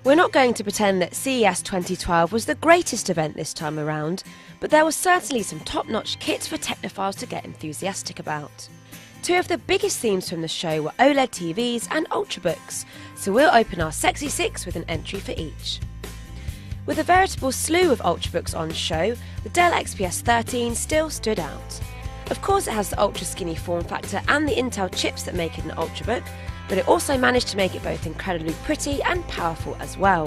We're not going to pretend that CES 2012 was the greatest event this time around, but there was certainly some top-notch kits for technophiles to get enthusiastic about. Two of the biggest themes from the show were OLED TVs and Ultrabooks, so we'll open our Sexy 6 with an entry for each. With a veritable slew of Ultrabooks on show, the Dell XPS 13 still stood out. Of course it has the ultra-skinny form factor and the Intel chips that make it an Ultrabook, but it also managed to make it both incredibly pretty and powerful as well.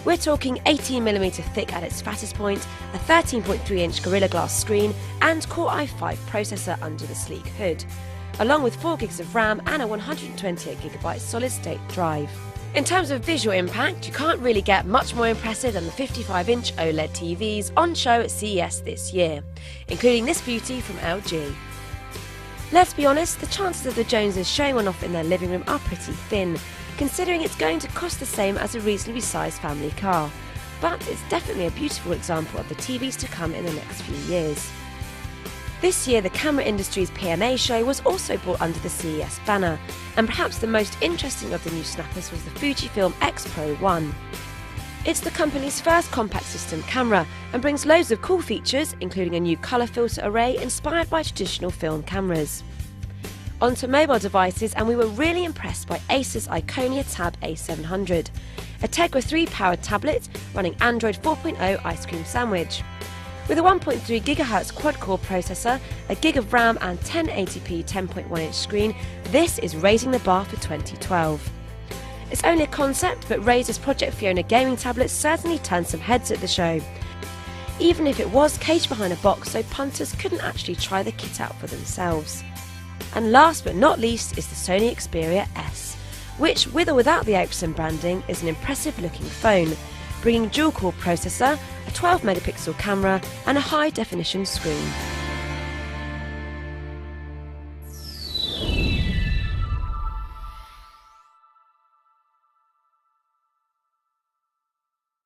We're talking 18mm thick at its fattest point, a 13.3-inch Gorilla Glass screen and Core i5 processor under the sleek hood, along with 4GB of RAM and a 128GB solid-state drive. In terms of visual impact, you can't really get much more impressive than the 55-inch OLED TVs on show at CES this year, including this beauty from LG. Let's be honest, the chances of the Joneses showing one off in their living room are pretty thin, considering it's going to cost the same as a reasonably sized family car, but it's definitely a beautiful example of the TVs to come in the next few years. This year the camera industry's PMA show was also brought under the CES banner, and perhaps the most interesting of the new snappers was the Fujifilm X Pro 1. It's the company's first compact system camera and brings loads of cool features, including a new colour filter array inspired by traditional film cameras. Onto mobile devices, and we were really impressed by Acer's Iconia Tab A700, a Tegra 3 powered tablet running Android 4.0 Ice Cream Sandwich. With a 1.3 GHz quad-core processor, a gig of RAM and 1080p 10.1-inch screen, this is raising the bar for 2012. It's only a concept, but Razer's Project Fiona gaming tablet certainly turned some heads at the show, even if it was caged behind a box so punters couldn't actually try the kit out for themselves. And last but not least is the Sony Xperia S, which, with or without the Ericsson branding, is an impressive looking phone, bringing dual-core processor, a 12-megapixel camera and a high-definition screen.